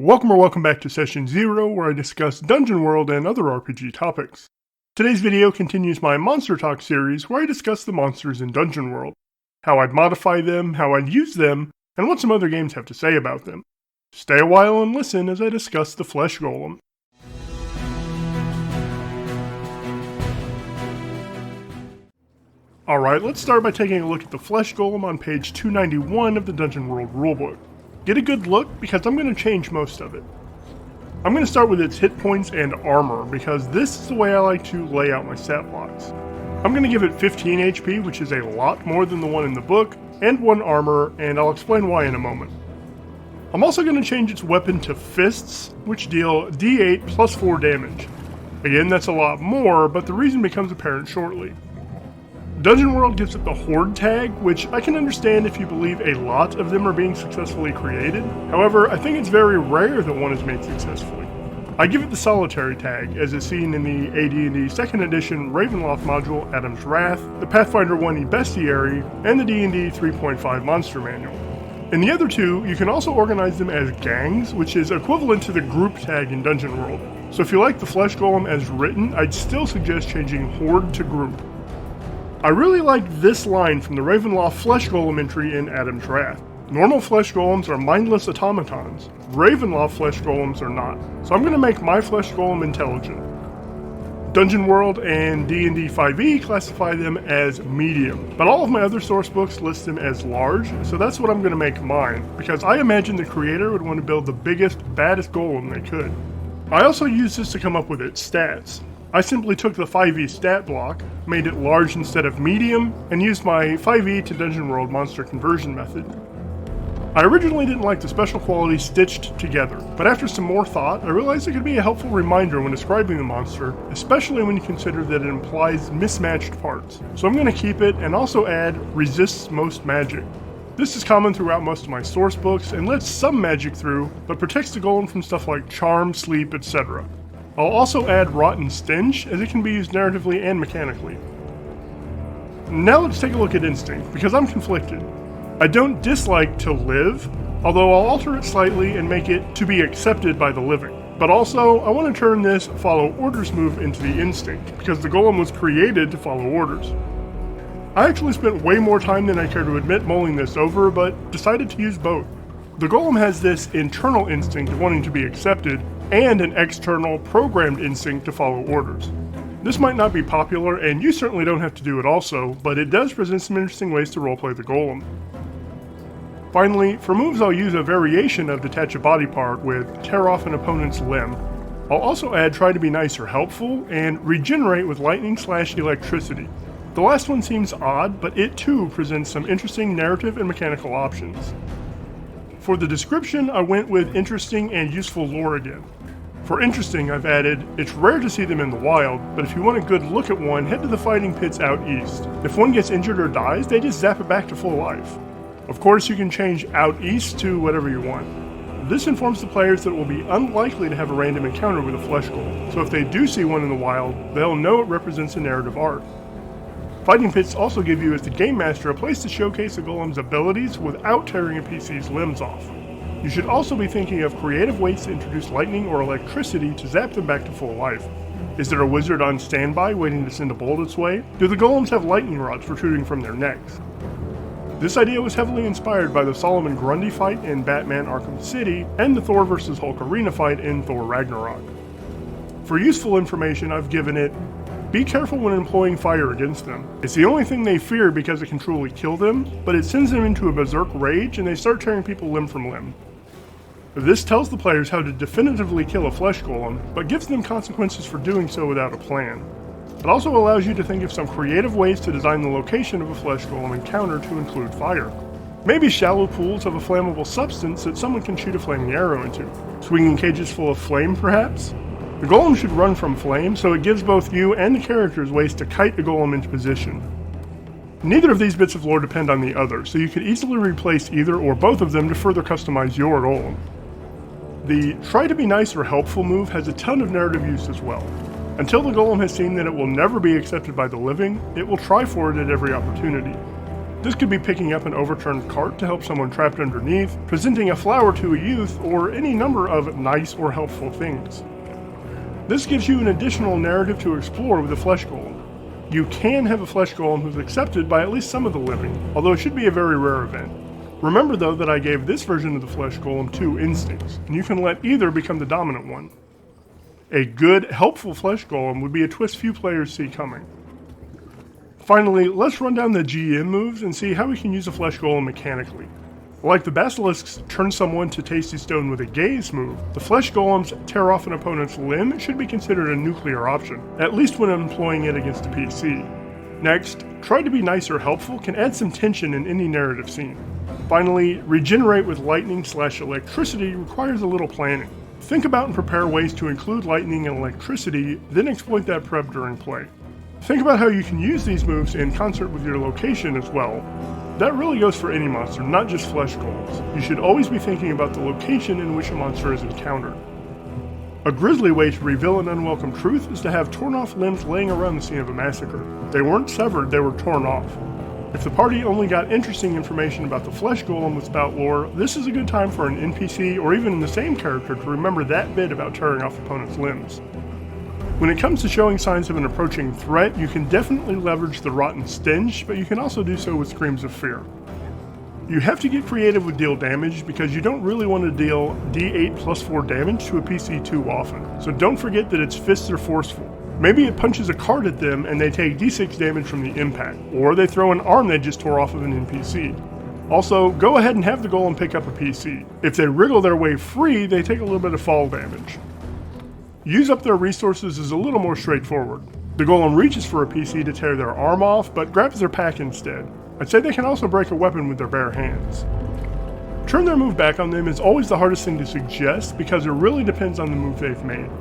Welcome back to Session 0, where I discuss Dungeon World and other RPG topics. Today's video continues my Monster Talk series, where I discuss the monsters in Dungeon World, how I'd modify them, how I'd use them, and what some other games have to say about them. Stay a while and listen as I discuss the Flesh Golem. Alright, let's start by taking a look at the Flesh Golem on page 291 of the Dungeon World rulebook. Get a good look, because I'm going to change most of it. I'm going to start with its hit points and armor, because this is the way I like to lay out my stat blocks. I'm going to give it 15 HP, which is a lot more than the one in the book, and 1 armor, and I'll explain why in a moment. I'm also going to change its weapon to fists, which deal D8 plus 4 damage. Again, that's a lot more, but the reason becomes apparent shortly. Dungeon World gives it the Horde tag, which I can understand if you believe a lot of them are being successfully created. However, I think it's very rare that one is made successfully. I give it the Solitary tag, as is seen in the AD&D 2nd edition Ravenloft module Adam's Wrath, the Pathfinder 1e Bestiary, and the D&D 3.5 Monster Manual. In the other two, you can also organize them as gangs, which is equivalent to the group tag in Dungeon World. So if you like the Flesh Golem as written, I'd still suggest changing Horde to group. I really like this line from the Ravenloft Flesh Golem entry in Adam's Wrath. Normal Flesh Golems are mindless automatons. Ravenloft Flesh Golems are not. So I'm going to make my Flesh Golem intelligent. Dungeon World and D&D 5e classify them as medium, but all of my other source books list them as large, so that's what I'm going to make mine, because I imagine the creator would want to build the biggest, baddest golem they could. I also used this to come up with its stats. I simply took the 5e stat block, made it large instead of medium, and used my 5e to Dungeon World monster conversion method. I originally didn't like the special quality stitched together, but after some more thought, I realized it could be a helpful reminder when describing the monster, especially when you consider that it implies mismatched parts. So I'm going to keep it and also add resists most magic. This is common throughout most of my source books and lets some magic through, but protects the golem from stuff like charm, sleep, etc. I'll also add Rotten Stench, as it can be used narratively and mechanically. Now let's take a look at Instinct, because I'm conflicted. I don't dislike to live, although I'll alter it slightly and make it to be accepted by the living. But also, I want to turn this follow orders move into the Instinct, because the golem was created to follow orders. I actually spent way more time than I care to admit mulling this over, but decided to use both. The golem has this internal instinct of wanting to be accepted, and an external programmed instinct to follow orders. This might not be popular, and you certainly don't have to do it also, but it does present some interesting ways to roleplay the golem. Finally, for moves I'll use a variation of detach a body part with tear off an opponent's limb. I'll also add try to be nice or helpful, and regenerate with lightning/electricity. The last one seems odd, but it too presents some interesting narrative and mechanical options. For the description, I went with interesting and useful lore again. For interesting, I've added, it's rare to see them in the wild, but if you want a good look at one, head to the fighting pits out east. If one gets injured or dies, they just zap it back to full life. Of course, you can change out east to whatever you want. This informs the players that it will be unlikely to have a random encounter with a flesh golem, so if they do see one in the wild, they'll know it represents a narrative arc. Fighting pits also give you as the game master a place to showcase the golem's abilities without tearing a PC's limbs off. You should also be thinking of creative ways to introduce lightning or electricity to zap them back to full life. Is there a wizard on standby waiting to send a bolt its way? Do the golems have lightning rods protruding from their necks? This idea was heavily inspired by the Solomon Grundy fight in Batman Arkham City and the Thor vs. Hulk arena fight in Thor Ragnarok. For useful information, I've given it, be careful when employing fire against them. It's the only thing they fear because it can truly kill them, but it sends them into a berserk rage and they start tearing people limb from limb. This tells the players how to definitively kill a flesh golem, but gives them consequences for doing so without a plan. It also allows you to think of some creative ways to design the location of a flesh golem encounter to include fire. Maybe shallow pools of a flammable substance that someone can shoot a flaming arrow into. Swinging cages full of flame, perhaps? The golem should run from flame, so it gives both you and the characters ways to kite the golem into position. Neither of these bits of lore depend on the other, so you could easily replace either or both of them to further customize your golem. The try to be nice or helpful move has a ton of narrative use as well. Until the golem has seen that it will never be accepted by the living, it will try for it at every opportunity. This could be picking up an overturned cart to help someone trapped underneath, presenting a flower to a youth, or any number of nice or helpful things. This gives you an additional narrative to explore with a flesh golem. You can have a flesh golem who's accepted by at least some of the living, although it should be a very rare event. Remember though that I gave this version of the flesh golem 2 instincts, and you can let either become the dominant one. A good, helpful flesh golem would be a twist few players see coming. Finally, let's run down the GM moves and see how we can use a flesh golem mechanically. Like the Basilisk's turn someone to Tasty Stone with a gaze move, the flesh golem's tear off an opponent's limb should be considered a nuclear option, at least when employing it against a PC. Next, try to be nice or helpful can add some tension in any narrative scene. Finally, regenerate with lightning/electricity requires a little planning. Think about and prepare ways to include lightning and electricity, then exploit that prep during play. Think about how you can use these moves in concert with your location as well. That really goes for any monster, not just flesh golems. You should always be thinking about the location in which a monster is encountered. A grisly way to reveal an unwelcome truth is to have torn off limbs laying around the scene of a massacre. They weren't severed, they were torn off. If the party only got interesting information about the flesh golem with spout lore, this is a good time for an NPC or even the same character to remember that bit about tearing off opponents' limbs. When it comes to showing signs of an approaching threat, you can definitely leverage the rotten stench, but you can also do so with screams of fear. You have to get creative with deal damage because you don't really want to deal D8 plus 4 damage to a PC too often, so don't forget that its fists are forceful. Maybe it punches a card at them and they take D6 damage from the impact, or they throw an arm they just tore off of an NPC. Also, go ahead and have the golem pick up a PC. If they wriggle their way free, they take a little bit of fall damage. Use up their resources is a little more straightforward. The golem reaches for a PC to tear their arm off, but grabs their pack instead. I'd say they can also break a weapon with their bare hands. Turn their move back on them is always the hardest thing to suggest because it really depends on the move they've made.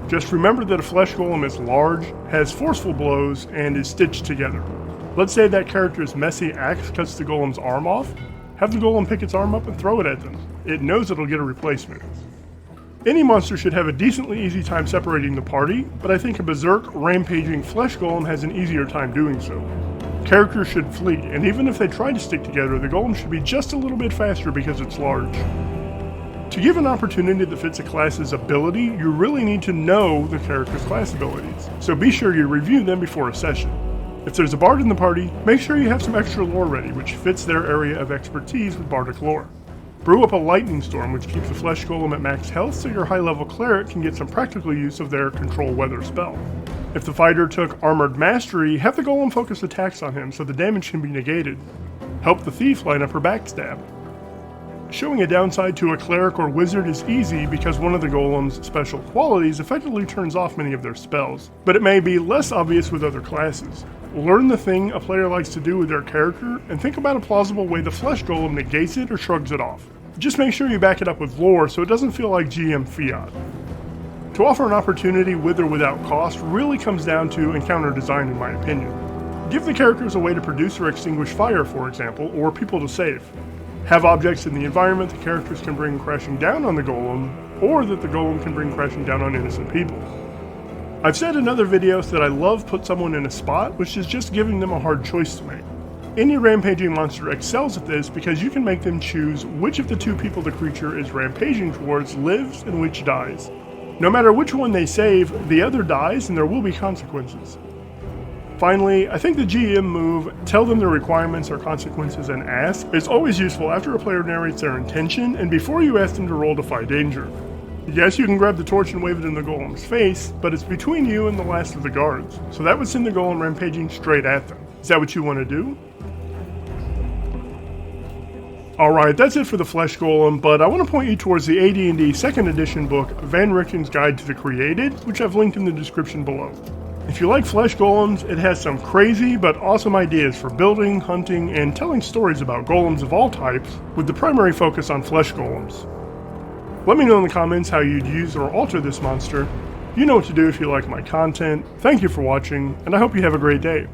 Just remember that a flesh golem is large, has forceful blows, and is stitched together. Let's say that character's messy axe cuts the golem's arm off. Have the golem pick its arm up and throw it at them. It knows it'll get a replacement. Any monster should have a decently easy time separating the party, but I think a berserk, rampaging flesh golem has an easier time doing so. Characters should flee, and even if they try to stick together, the golem should be just a little bit faster because it's large. To give an opportunity that fits a class's ability, you really need to know the character's class abilities, so be sure you review them before a session. If there's a bard in the party, make sure you have some extra lore ready, which fits their area of expertise with bardic lore. Brew up a lightning storm, which keeps the flesh golem at max health so your high-level cleric can get some practical use of their control weather spell. If the fighter took armored mastery, have the golem focus attacks on him so the damage can be negated. Help the thief line up her backstab. Showing a downside to a cleric or wizard is easy because one of the golem's special qualities effectively turns off many of their spells, but it may be less obvious with other classes. Learn the thing a player likes to do with their character, and think about a plausible way the flesh golem negates it or shrugs it off. Just make sure you back it up with lore so it doesn't feel like GM fiat. To offer an opportunity with or without cost really comes down to encounter design in my opinion. Give the characters a way to produce or extinguish fire, for example, or people to save. Have objects in the environment the characters can bring crashing down on the golem, or that the golem can bring crashing down on innocent people. I've said in other videos that I love put someone in a spot, which is just giving them a hard choice to make. Any rampaging monster excels at this because you can make them choose which of the two people the creature is rampaging towards lives and which dies. No matter which one they save, the other dies and there will be consequences. Finally, I think the GM move, tell them the requirements or consequences and ask, is always useful after a player narrates their intention and before you ask them to roll defy danger. Yes, you can grab the torch and wave it in the golem's face, but it's between you and the last of the guards, so that would send the golem rampaging straight at them. Is that what you want to do? Alright, that's it for the Flesh Golem, but I want to point you towards the AD&D 2nd edition book, Van Richten's Guide to the Created, which I've linked in the description below. If you like Flesh Golems, it has some crazy but awesome ideas for building, hunting, and telling stories about golems of all types, with the primary focus on Flesh Golems. Let me know in the comments how you'd use or alter this monster. You know what to do if you like my content. Thank you for watching, and I hope you have a great day.